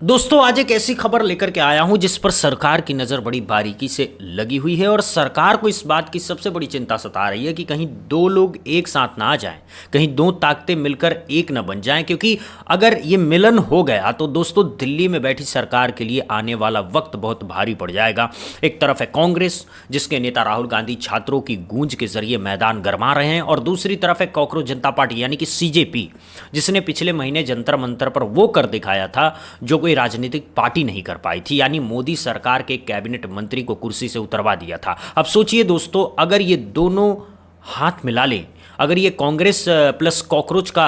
दोस्तों आज एक ऐसी खबर लेकर के आया हूं जिस पर सरकार की नज़र बड़ी बारीकी से लगी हुई है और सरकार को इस बात की सबसे बड़ी चिंता सता रही है कि कहीं दो लोग एक साथ ना आ जाएं, कहीं दो ताकतें मिलकर एक न बन जाएं। क्योंकि अगर ये मिलन हो गया तो दोस्तों दिल्ली में बैठी सरकार के लिए आने वाला वक्त बहुत भारी पड़ जाएगा। एक तरफ है कांग्रेस जिसके नेता राहुल गांधी छात्रों की गूंज के जरिए मैदान गरमा रहे हैं, और दूसरी तरफ है कॉकरोच जनता पार्टी यानी कि सीजेपी, जिसने पिछले महीने जंतर मंतर पर वो कर दिखाया था जो कोई राजनीतिक पार्टी नहीं कर पाई थी, यानी मोदी सरकार के कैबिनेट मंत्री को कुर्सी से उतरवा दिया था। अब सोचिए दोस्तों, अगर ये दोनों हाथ मिला लें, अगर ये कांग्रेस प्लस कॉकरोच का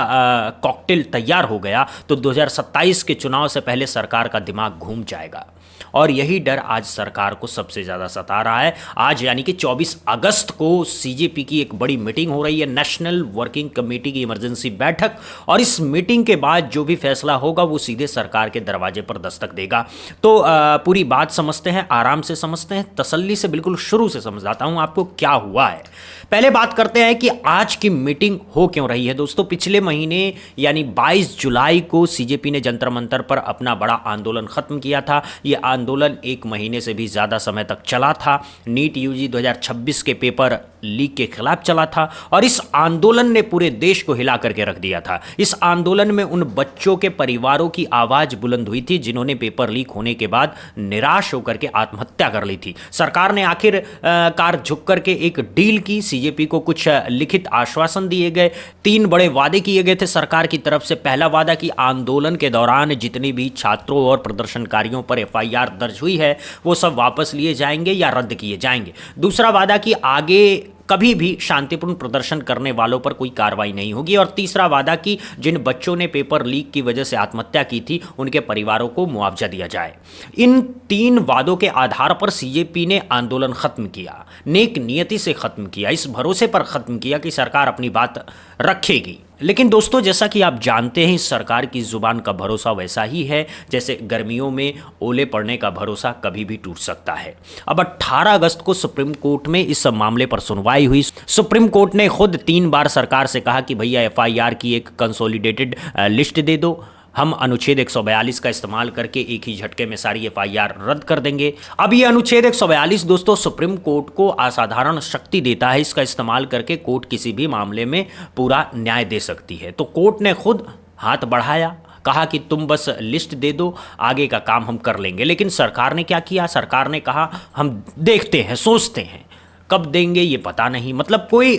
कॉकटेल तैयार हो गया तो 2027 के चुनाव से पहले सरकार का दिमाग घूम जाएगा। और यही डर आज सरकार को सबसे ज़्यादा सता रहा है। आज यानी कि 24 अगस्त को सीजेपी की एक बड़ी मीटिंग हो रही है, नेशनल वर्किंग कमेटी की इमरजेंसी बैठक, और इस मीटिंग के बाद जो भी फैसला होगा वो सीधे सरकार के दरवाजे पर दस्तक देगा। तो पूरी बात समझते हैं, आराम से समझते हैं, तसल्ली से, बिल्कुल शुरू से समझाता हूं आपको क्या हुआ है। पहले बात करते हैं कि आज की मीटिंग हो क्यों रही है। दोस्तों पिछले महीने यानी 22 जुलाई को सीजेपी ने जंतर मंतर पर अपना बड़ा आंदोलन खत्म किया था। ये आंदोलन एक महीने से भी ज़्यादा समय तक चला था। नीट यूजी 2026 के पेपर लीक के खिलाफ चला था और इस आंदोलन ने पूरे देश को हिला करके रख दिया था। इस आंदोलन में उन बच्चों के परिवारों की आवाज़ बुलंद हुई थी जिन्होंने पेपर लीक होने के बाद निराश होकर के आत्महत्या कर ली थी। सरकार ने आखिरकार झुक करके एक डील की, सीजेपी को कुछ लिखित आश्वासन दिए गए, 3 बड़े वादे किए गए थे सरकार की तरफ से। पहला वादा कि आंदोलन के दौरान जितनी भी छात्रों और प्रदर्शनकारियों पर एफआईआर दर्ज हुई है वो सब वापस लिए जाएंगे या रद्द किए जाएंगे। दूसरा वादा कि आगे कभी भी शांतिपूर्ण प्रदर्शन करने वालों पर कोई कार्रवाई नहीं होगी। और तीसरा वादा कि जिन बच्चों ने पेपर लीक की वजह से आत्महत्या की थी उनके परिवारों को मुआवजा दिया जाए। इन 3 वादों के आधार पर सीजेपी ने आंदोलन खत्म किया, नेक नियति से खत्म किया, इस भरोसे पर खत्म किया कि सरकार अपनी बात रखेगी। लेकिन दोस्तों जैसा कि आप जानते हैं इस सरकार की जुबान का भरोसा वैसा ही है जैसे गर्मियों में ओले पड़ने का भरोसा कभी भी टूट सकता है। अब 18 अगस्त को सुप्रीम कोर्ट में इस मामले पर सुनवाई हुई। सुप्रीम कोर्ट ने खुद 3 बार सरकार से कहा कि भैया एफआईआर की एक कंसोलिडेटेड लिस्ट दे दो, हम अनुच्छेद 142 का इस्तेमाल करके एक ही झटके में सारी एफआईआर रद्द कर देंगे। अब ये अनुच्छेद 142 दोस्तों सुप्रीम कोर्ट को असाधारण शक्ति देता है। इसका इस्तेमाल करके कोर्ट किसी भी मामले में पूरा न्याय दे सकती है। तो कोर्ट ने खुद हाथ बढ़ाया, कहा कि तुम बस लिस्ट दे दो, आगे का काम हम कर लेंगे। लेकिन सरकार ने क्या किया? सरकार ने कहा हम देखते हैं, सोचते हैं, कब देंगे ये पता नहीं। मतलब कोई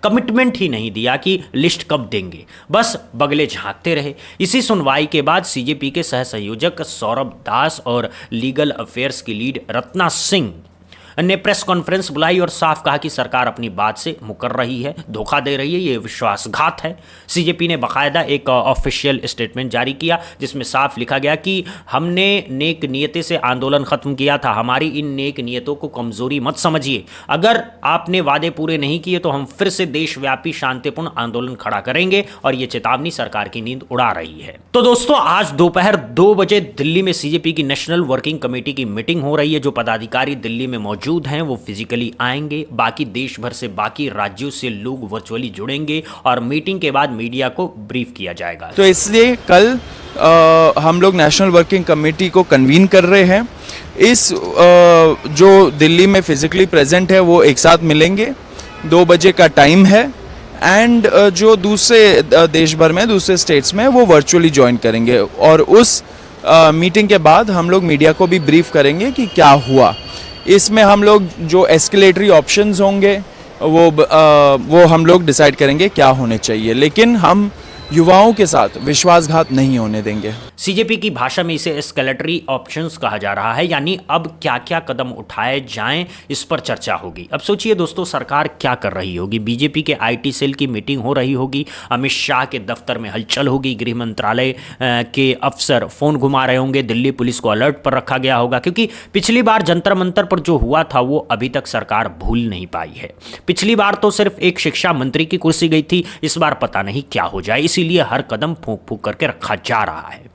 कमिटमेंट ही नहीं दिया कि लिस्ट कब देंगे, बस बगले झांकते रहे। इसी सुनवाई के बाद सीजेपी के सह संयोजक सौरभ दास और लीगल अफेयर्स की लीड रत्ना सिंह ने प्रेस कॉन्फ्रेंस बुलाई और साफ कहा कि सरकार अपनी बात से मुकर रही है, धोखा दे रही है, ये विश्वासघात है। सीजेपी ने बाकायदा एक ऑफिशियल स्टेटमेंट जारी किया जिसमें साफ लिखा गया कि हमने नेक नियति से आंदोलन खत्म किया था, हमारी इन नेक नियतों को कमजोरी मत समझिए। अगर आपने वादे पूरे नहीं किए तो हम फिर से देशव्यापी शांतिपूर्ण आंदोलन खड़ा करेंगे, और ये चेतावनी सरकार की नींद उड़ा रही है। तो दोस्तों आज दोपहर 2 बजे दिल्ली में सीजेपी की नेशनल वर्किंग कमेटी की मीटिंग हो रही है। जो पदाधिकारी दिल्ली में मौजूद हैं वो फिजिकली आएंगे, बाकी देश भर से, बाकी राज्यों से लोग वर्चुअली जुड़ेंगे और मीटिंग के बाद मीडिया को ब्रीफ किया जाएगा। तो इसलिए कल हम लोग नेशनल वर्किंग कमेटी को कन्वीन कर रहे हैं। इस जो दिल्ली में फिजिकली प्रेजेंट है वो एक साथ मिलेंगे, 2 बजे का टाइम है। एंड जो दूसरे देश भर में, दूसरे स्टेट्स में, वो वर्चुअली ज्वाइन करेंगे। और उस मीटिंग के बाद हम लोग मीडिया को भी ब्रीफ करेंगे कि क्या हुआ। इसमें हम लोग जो एस्केलेटरी ऑप्शंस होंगे वो हम लोग डिसाइड करेंगे क्या होने चाहिए, लेकिन हम युवाओं के साथ विश्वासघात नहीं होने देंगे। सीजेपी की भाषा में इसे एस्केलेटरी ऑप्शंस कहा जा रहा है, यानी अब क्या क्या कदम उठाए जाएं इस पर चर्चा होगी। अब सोचिए दोस्तों सरकार क्या कर रही होगी। बीजेपी के आईटी सेल की मीटिंग हो रही होगी, अमित शाह के दफ्तर में हलचल होगी, गृह मंत्रालय के अफसर फोन घुमा रहे होंगे, दिल्ली पुलिस को अलर्ट पर रखा गया होगा, क्योंकि पिछली बार जंतर मंतर पर जो हुआ था वो अभी तक सरकार भूल नहीं पाई है। पिछली बार तो सिर्फ एक शिक्षा मंत्री की कुर्सी गई थी, इस बार पता नहीं क्या हो जाए, इसीलिए हर कदम फूंक फूंक करके रखा जा रहा है।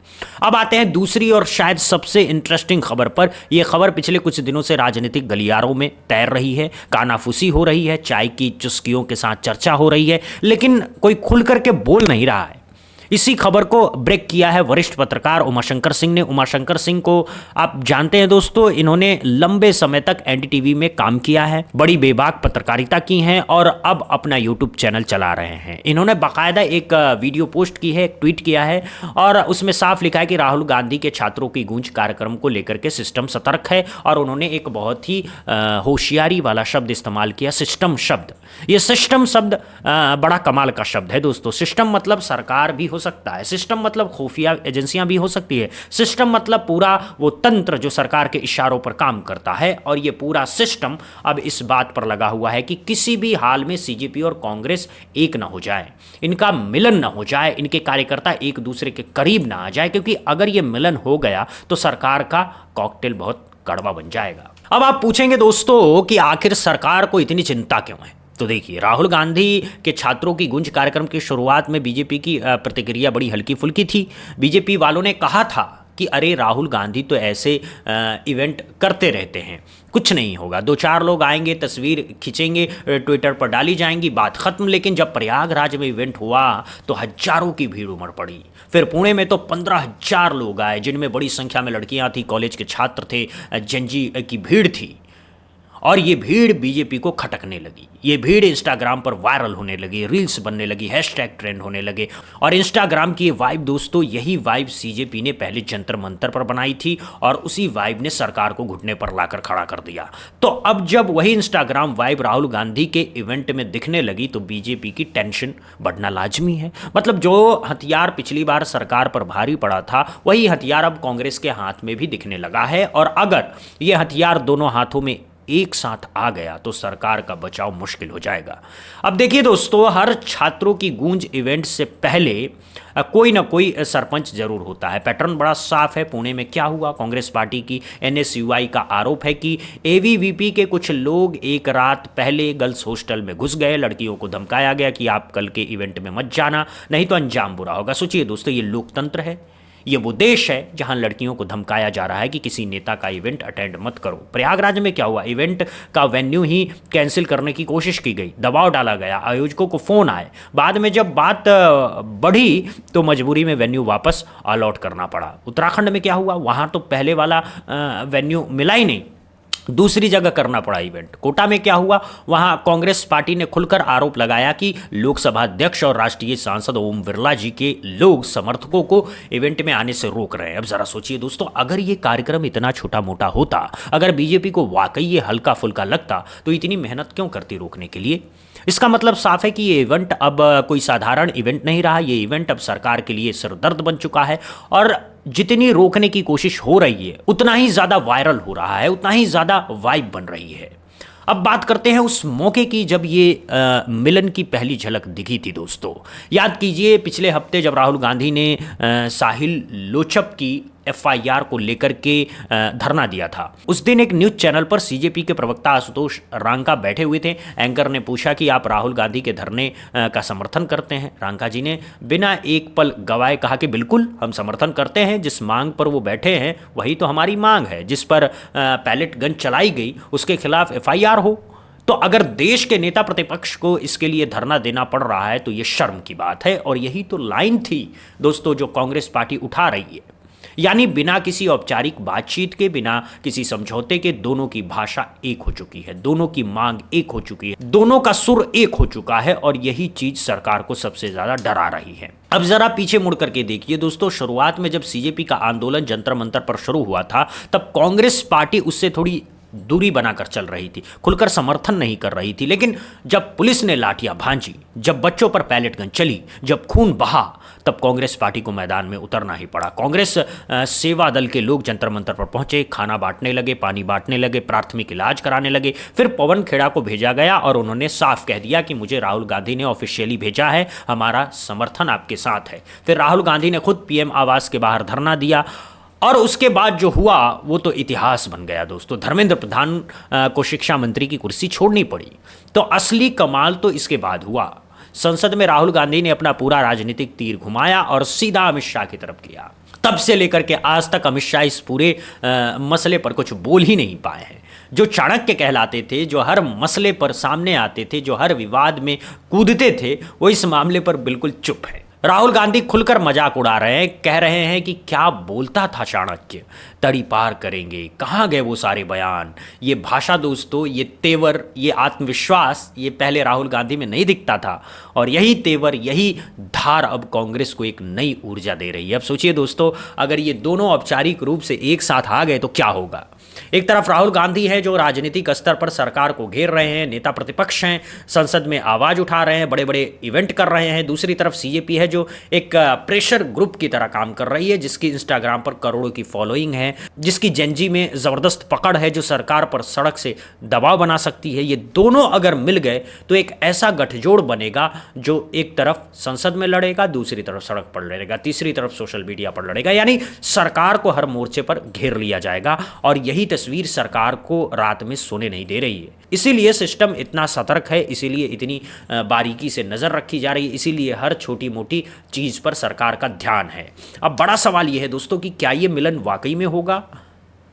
अब आते हैं दूसरी और शायद सबसे इंटरेस्टिंग खबर पर। यह खबर पिछले कुछ दिनों से राजनीतिक गलियारों में तैर रही है, कानाफूसी हो रही है, चाय की चुस्कियों के साथ चर्चा हो रही है, लेकिन कोई खुल करके बोल नहीं रहा है। इसी खबर को ब्रेक किया है वरिष्ठ पत्रकार उमाशंकर सिंह ने। उमाशंकर सिंह को आप जानते हैं दोस्तों, इन्होंने लंबे समय तक एनडीटीवी में काम किया है, बड़ी बेबाक पत्रकारिता की है और अब अपना यूट्यूब चैनल चला रहे हैं। इन्होंने बाकायदा एक वीडियो पोस्ट की है, एक ट्वीट किया है और उसमें साफ लिखा है कि राहुल गांधी के छात्रों की गूंज कार्यक्रम को लेकर के सिस्टम सतर्क है। और उन्होंने एक बहुत ही होशियारी वाला शब्द इस्तेमाल किया, सिस्टम शब्द। ये सिस्टम शब्द बड़ा कमाल का शब्द है दोस्तों। सिस्टम मतलब सरकार भी हो सकता है, सिस्टम मतलब खुफिया एजेंसियां भी हो सकती है, सिस्टम मतलब पूरा वो तंत्र जो सरकार के इशारों पर काम करता है। और ये पूरा सिस्टम अब इस बात पर लगा हुआ है कि किसी भी हाल में सीजेपी और कांग्रेस एक ना हो जाए, इनका मिलन ना हो जाए, इनके कार्यकर्ता एक दूसरे के करीब ना आ जाए, क्योंकि अगर ये मिलन हो गया तो सरकार का कॉकटेल बहुत कड़वा बन जाएगा। अब आप पूछेंगे दोस्तों कि आखिर सरकार को इतनी चिंता क्यों है। तो देखिए, राहुल गांधी के छात्रों की गूंज कार्यक्रम की शुरुआत में बीजेपी की प्रतिक्रिया बड़ी हल्की फुल्की थी। बीजेपी वालों ने कहा था कि अरे राहुल गांधी तो ऐसे इवेंट करते रहते हैं, कुछ नहीं होगा, 2-4 लोग आएंगे, तस्वीर खींचेंगे, ट्विटर पर डाली जाएंगी, बात खत्म। लेकिन जब प्रयागराज में इवेंट हुआ तो हजारों की भीड़ उमड़ पड़ी। फिर पुणे में तो 15,000 लोग आए, जिनमें बड़ी संख्या में लड़कियां थी, कॉलेज के छात्र थे, जनजी की भीड़ थी। और ये भीड़ बीजेपी को खटकने लगी, ये भीड़ इंस्टाग्राम पर वायरल होने लगी, रील्स बनने लगी, हैशटैग ट्रेंड होने लगे। और इंस्टाग्राम की ये वाइब दोस्तों, यही वाइब सीजेपी ने पहले जंतर मंतर पर बनाई थी और उसी वाइब ने सरकार को घुटने पर लाकर खड़ा कर दिया। तो अब जब वही इंस्टाग्राम वाइब राहुल गांधी के इवेंट में दिखने लगी तो बीजेपी की टेंशन बढ़ना लाजमी है। मतलब जो हथियार पिछली बार सरकार पर भारी पड़ा था, वही हथियार अब कांग्रेस के हाथ में भी दिखने लगा है। और अगर ये हथियार दोनों हाथों में एक साथ आ गया तो सरकार का बचाव मुश्किल हो जाएगा। अब देखिए दोस्तों, हर छात्रों की गूंज इवेंट से पहले कोई ना कोई सरपंच जरूर होता है। पैटर्न बड़ा साफ है। पुणे में क्या हुआ, कांग्रेस पार्टी की एनएसयूआई का आरोप है कि एवीवीपी के कुछ लोग एक रात पहले गर्ल्स हॉस्टल में घुस गए, लड़कियों को धमकाया गया कि आप कल के इवेंट में मत जाना, नहीं तो अंजाम बुरा होगा। सोचिए दोस्तों, ये लोकतंत्र है, ये वो देश है जहां लड़कियों को धमकाया जा रहा है कि किसी नेता का इवेंट अटेंड मत करो। प्रयागराज में क्या हुआ, इवेंट का वेन्यू ही कैंसिल करने की कोशिश की गई, दबाव डाला गया, आयोजकों को फोन आए। बाद में जब बात बढ़ी तो मजबूरी में वेन्यू वापस अलॉट करना पड़ा। उत्तराखंड में क्या हुआ, वहां तो पहले वाला वेन्यू मिला ही नहीं, दूसरी जगह करना पड़ा इवेंट। कोटा में क्या हुआ, वहां कांग्रेस पार्टी ने खुलकर आरोप लगाया कि लोकसभा अध्यक्ष और राष्ट्रीय सांसद ओम बिरला जी के लोग समर्थकों को इवेंट में आने से रोक रहे हैं। अब जरा सोचिए दोस्तों, अगर ये कार्यक्रम इतना छोटा मोटा होता, अगर बीजेपी को वाकई ये हल्का फुल्का लगता तो इतनी मेहनत क्यों करती रोकने के लिए। इसका मतलब साफ है कि ये इवेंट अब कोई साधारण इवेंट नहीं रहा, ये इवेंट अब सरकार के लिए सिरदर्द बन चुका है। और जितनी रोकने की कोशिश हो रही है उतना ही ज्यादा वायरल हो रहा है, उतना ही ज्यादा वाइब बन रही है। अब बात करते हैं उस मौके की जब ये मिलन की पहली झलक दिखी थी दोस्तों। याद कीजिए, पिछले हफ्ते जब राहुल गांधी ने साहिल लोचप की एफआईआर को लेकर के धरना दिया था, उस दिन एक न्यूज चैनल पर सीजेपी के प्रवक्ता आशुतोष रांका बैठे हुए थे। एंकर ने पूछा कि आप राहुल गांधी के धरने का समर्थन करते हैं। रांका जी ने बिना एक पल गवाए कहा कि बिल्कुल हम समर्थन करते हैं, जिस मांग पर वो बैठे हैं वही तो हमारी मांग है। जिस पर पैलेट गन चलाई गई उसके खिलाफ एफआईआर हो। तो अगर देश के नेता प्रतिपक्ष को इसके लिए धरना देना पड़ रहा है तो ये शर्म की बात है। और यही तो लाइन थी दोस्तों जो कांग्रेस पार्टी उठा रही है, यानी बिना किसी औपचारिक बातचीत के, बिना किसी समझौते के दोनों की भाषा एक हो चुकी है, दोनों की मांग एक हो चुकी है, दोनों का सुर एक हो चुका है। और यही चीज सरकार को सबसे ज्यादा डरा रही है। अब जरा पीछे मुड़ करके देखिए दोस्तों, शुरुआत में जब सीजेपी का आंदोलन जंतर मंतर पर शुरू हुआ था तब कांग्रेस पार्टी उससे थोड़ी दूरी बनाकर चल रही थी, खुलकर समर्थन नहीं कर रही थी। लेकिन जब पुलिस ने लाठियां भांजी, जब बच्चों पर पैलेट गन चली, जब खून बहा, तब कांग्रेस पार्टी को मैदान में उतरना ही पड़ा। कांग्रेस सेवा दल के लोग जंतर मंतर पर पहुंचे, खाना बांटने लगे, पानी बांटने लगे, प्राथमिक इलाज कराने लगे। फिर पवन खेड़ा को भेजा गया और उन्होंने साफ कह दिया कि मुझे राहुल गांधी ने ऑफिशियली भेजा है, हमारा समर्थन आपके साथ है। फिर राहुल गांधी ने खुद पीएम आवास के बाहर धरना दिया और उसके बाद जो हुआ वो तो इतिहास बन गया दोस्तों। धर्मेंद्र प्रधान को शिक्षा मंत्री की कुर्सी छोड़नी पड़ी। तो असली कमाल तो इसके बाद हुआ। संसद में राहुल गांधी ने अपना पूरा राजनीतिक तीर घुमाया और सीधा अमित शाह की तरफ किया। तब से लेकर के आज तक अमित शाह इस पूरे मसले पर कुछ बोल ही नहीं पाए हैं। जो चाणक्य कहलाते थे, जो हर मसले पर सामने आते थे, जो हर विवाद में कूदते थे, वो इस मामले पर बिल्कुल चुप है। राहुल गांधी खुलकर मजाक उड़ा रहे हैं, कह रहे हैं कि क्या बोलता था चाणक्य, तड़ी पार करेंगे, कहाँ गए वो सारे बयान। ये भाषा दोस्तों, ये तेवर, ये आत्मविश्वास, ये पहले राहुल गांधी में नहीं दिखता था और यही तेवर, यही धार अब कांग्रेस को एक नई ऊर्जा दे रही है। अब सोचिए दोस्तों, अगर ये दोनों औपचारिक रूप से एक साथ आ गए तो क्या होगा। एक तरफ राहुल गांधी है जो राजनीतिक स्तर पर सरकार को घेर रहे हैं, नेता प्रतिपक्ष हैं, संसद में आवाज उठा रहे हैं, बड़े बड़े इवेंट कर रहे हैं। दूसरी तरफ सीजेपी है जो एक प्रेशर ग्रुप की तरह काम कर रही है, जिसकी इंस्टाग्राम पर करोड़ों की फॉलोइंग है, जिसकी जेनजी में जबरदस्त पकड़ है, जो सरकार पर सड़क से दबाव बना सकती है। ये दोनों अगर मिल गए तो एक ऐसा गठजोड़ बनेगा जो एक तरफ संसद में लड़ेगा, दूसरी तरफ सड़क पर लड़ेगा, तीसरी तरफ सोशल मीडिया पर लड़ेगा, यानी सरकार को हर मोर्चे पर घेर लिया जाएगा। और यही तस्वीर सरकार को रात में सोने नहीं दे रही है। इसीलिए सिस्टम इतना सतर्क है, इसीलिए इतनी बारीकी से नज़र रखी जा रही है, इसीलिए हर छोटी मोटी चीज़ पर सरकार का ध्यान है। अब बड़ा सवाल यह है दोस्तों कि क्या ये मिलन वाकई में होगा।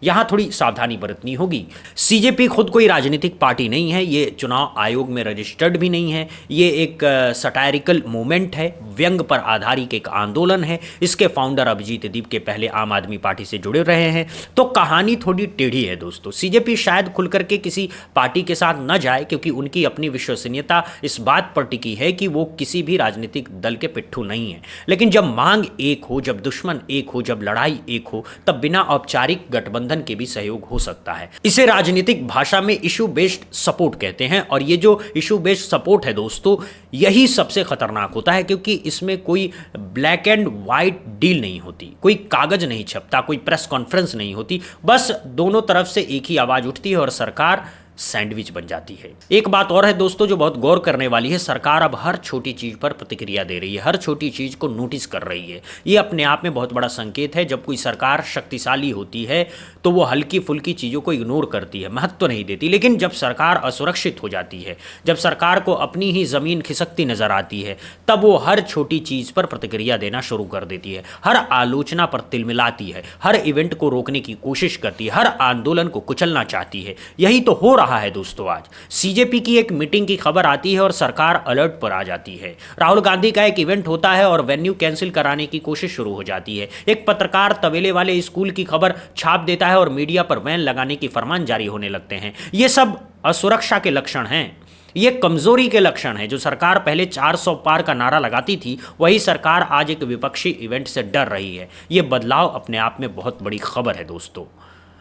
यहाँ थोड़ी सावधानी बरतनी होगी। सीजेपी खुद कोई राजनीतिक पार्टी नहीं है, ये चुनाव आयोग में रजिस्टर्ड भी नहीं है, ये एक सटायरिकल मूवमेंट है, व्यंग पर आधारित एक आंदोलन है। इसके फाउंडर अभिजीत दीप के पहले आम आदमी पार्टी से जुड़े रहे हैं, तो कहानी थोड़ी टेढ़ी है दोस्तों। सीजेपी शायद खुल करके किसी पार्टी के साथ न जाए, क्योंकि उनकी अपनी विश्वसनीयता इस बात पर टिकी है कि वो किसी भी राजनीतिक दल के पिट्ठू नहीं है। लेकिन जब मांग एक हो, जब दुश्मन एक हो, जब लड़ाई एक हो, तब बिना औपचारिक गठबंधन के भी सहयोग हो सकता है। इसे राजनीतिक भाषा में इशू बेस्ड सपोर्ट कहते हैं। और ये जो इशू बेस्ड सपोर्ट है दोस्तों, यही सबसे खतरनाक होता है, क्योंकि इसमें कोई ब्लैक एंड व्हाइट डील नहीं होती, कोई कागज नहीं छपता, कोई प्रेस कॉन्फ्रेंस नहीं होती, बस दोनों तरफ से एक ही आवाज उठती है और सरकार सैंडविच बन जाती है। एक बात और है दोस्तों जो बहुत गौर करने वाली है, सरकार अब हर छोटी चीज पर प्रतिक्रिया दे रही है, हर छोटी चीज को नोटिस कर रही है। ये अपने आप में बहुत बड़ा संकेत है। जब कोई सरकार शक्तिशाली होती है तो वो हल्की फुल्की चीजों को इग्नोर करती है, महत्व नहीं देती। लेकिन जब सरकार असुरक्षित हो जाती है, जब सरकार को अपनी ही जमीन खिसकती नजर आती है, तब वो हर छोटी चीज पर प्रतिक्रिया देना शुरू कर देती है, हर आलोचना पर तिलमिलाती है, हर इवेंट को रोकने की कोशिश करती है, हर आंदोलन को कुचलना चाहती है। यही तो हो रहा है दोस्तों। आज सीजेपी की एक मीटिंग की खबर आती है और सरकार अलर्ट पर आ जाती है। राहुल गांधी का एक इवेंट होता है और वेन्यू कैंसिल कराने की कोशिश शुरू हो जाती है। एक पत्रकार तबेले वाले स्कूल की खबर छाप देता है और मीडिया पर बैन लगाने की फरमान जारी होने लगते हैं। ये सब असुरक्षा के लक्षण हैं, ये कमजोरी के लक्षण है। जो सरकार पहले 400 पार का नारा लगाती थी, वही सरकार आज एक विपक्षी इवेंट से डर रही है। ये बदलाव अपने आप में बहुत बड़ी खबर है दोस्तों।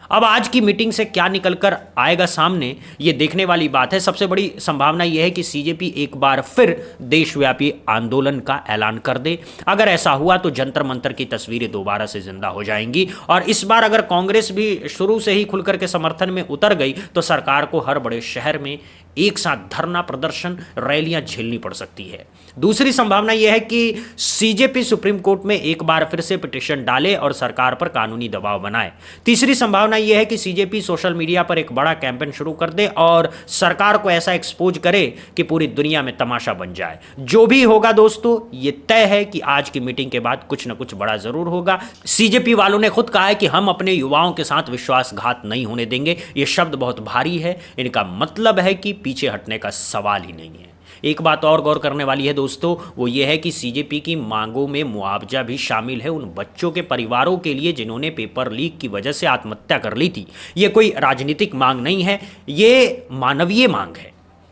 अब आज की मीटिंग से क्या निकलकर आएगा सामने, ये देखने वाली बात है। सबसे बड़ी संभावना यह है कि सीजेपी एक बार फिर देशव्यापी आंदोलन का ऐलान कर दे। अगर ऐसा हुआ तो जंतर मंतर की तस्वीरें दोबारा से जिंदा हो जाएंगी। और इस बार अगर कांग्रेस भी शुरू से ही खुलकर के समर्थन में उतर गई तो सरकार को हर बड़े शहर में एक साथ धरना प्रदर्शन, रैलियां झेलनी पड़ सकती है। दूसरी संभावना यह है कि सीजेपी सुप्रीम कोर्ट में एक बार फिर से पिटीशन डाले और सरकार पर कानूनी दबाव बनाए। तीसरी संभावना यह है कि सीजेपी सोशल मीडिया पर एक बड़ा कैंपेन शुरू कर दे और सरकार को ऐसा एक्सपोज करे कि पूरी दुनिया में तमाशा बन जाए। जो भी होगा दोस्तों, ये तय है कि आज की मीटिंग के बाद कुछ न कुछ बड़ा जरूर होगा। सीजेपी वालों ने खुद कहा है कि हम अपने युवाओं के साथ विश्वासघात नहीं होने देंगे। ये शब्द बहुत भारी है, इनका मतलब है कि पीछे हटने का सवाल ही नहीं है। एक बात और गौर करने वाली है दोस्तों, वो ये है कि सीजेपी की मांगों में मुआवजा भी शामिल है उन बच्चों के परिवारों के लिए जिन्होंने पेपर लीक की वजह से आत्महत्या कर ली थी। ये कोई राजनीतिक मांग नहीं है, ये मानवीय मांग है,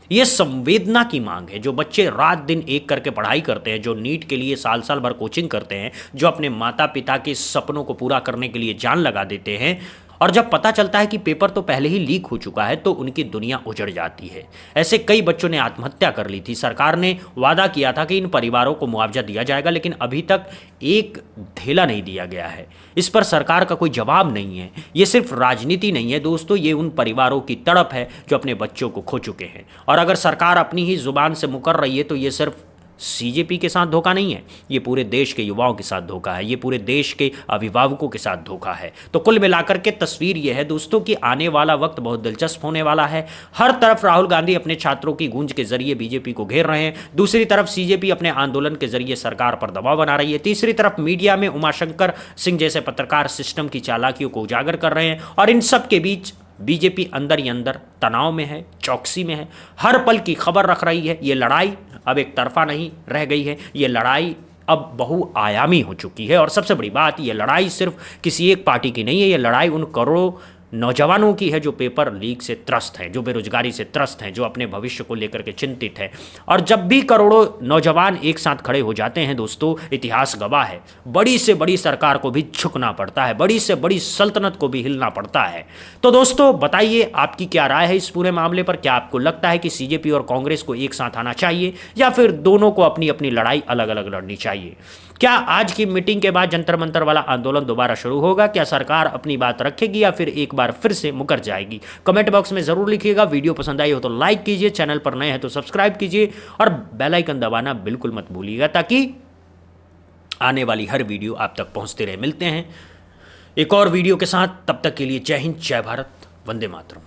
ये संवेदना की मांग है। जो बच्चे रात दिन एक करके पढ़ाई करते हैं, जो नीट के लिए साल साल भर कोचिंग करते हैं, जो अपने माता पिता के सपनों को पूरा करने के लिए जान लगा देते हैं, और जब पता चलता है कि पेपर तो पहले ही लीक हो चुका है तो उनकी दुनिया उजड़ जाती है। ऐसे कई बच्चों ने आत्महत्या कर ली थी। सरकार ने वादा किया था कि इन परिवारों को मुआवजा दिया जाएगा, लेकिन अभी तक एक धेला नहीं दिया गया है। इस पर सरकार का कोई जवाब नहीं है। ये सिर्फ राजनीति नहीं है दोस्तों, ये उन परिवारों की तड़प है जो अपने बच्चों को खो चुके हैं। और अगर सरकार अपनी ही जुबान से मुकर रही है तो ये सिर्फ सीजेपी के साथ धोखा नहीं है, ये पूरे देश के युवाओं के साथ धोखा है, ये पूरे देश के अभिभावकों के साथ धोखा है। तो कुल मिलाकर के तस्वीर यह है दोस्तों कि आने वाला वक्त बहुत दिलचस्प होने वाला है। हर तरफ राहुल गांधी अपने छात्रों की गूंज के जरिए बीजेपी को घेर रहे हैं, दूसरी तरफ सीजेपी अपने आंदोलन के जरिए सरकार पर दबाव बना रही है, तीसरी तरफ मीडिया में उमाशंकर सिंह जैसे पत्रकार सिस्टम की चालाकियों को उजागर कर रहे हैं। और इन सब के बीच बीजेपी अंदर ही अंदर तनाव में है, चौकसी में है, हर पल की खबर रख रही है। ये लड़ाई अब एक तरफा नहीं रह गई है, ये लड़ाई अब बहुआयामी हो चुकी है। और सबसे बड़ी बात, ये लड़ाई सिर्फ किसी एक पार्टी की नहीं है, ये लड़ाई उन करोड़ों नौजवानों की है जो पेपर लीक से त्रस्त हैं, जो बेरोजगारी से त्रस्त हैं, जो अपने भविष्य को लेकर के चिंतित हैं। और जब भी करोड़ों नौजवान एक साथ खड़े हो जाते हैं दोस्तों, इतिहास गवाह है, बड़ी से बड़ी सरकार को भी झुकना पड़ता है, बड़ी से बड़ी सल्तनत को भी हिलना पड़ता है। तो दोस्तों बताइए आपकी क्या राय है इस पूरे मामले पर? क्या आपको लगता है कि सीजेपी और कांग्रेस को एक साथ आना चाहिए या फिर दोनों को अपनी अपनी लड़ाई अलग अलग लड़नी चाहिए? क्या आज की मीटिंग के बाद जंतर मंतर वाला आंदोलन दोबारा शुरू होगा? क्या सरकार अपनी बात रखेगी या फिर एक बार फिर से मुकर जाएगी? कमेंट बॉक्स में जरूर लिखिएगा। वीडियो पसंद आई हो तो लाइक कीजिए, चैनल पर नए हैं तो सब्सक्राइब कीजिए और बेल आइकन दबाना बिल्कुल मत भूलिएगा ताकि आने वाली हर वीडियो आप तक पहुंचते रहे। मिलते हैं एक और वीडियो के साथ, तब तक के लिए जय हिंद, जय भारत, वंदे मातरम।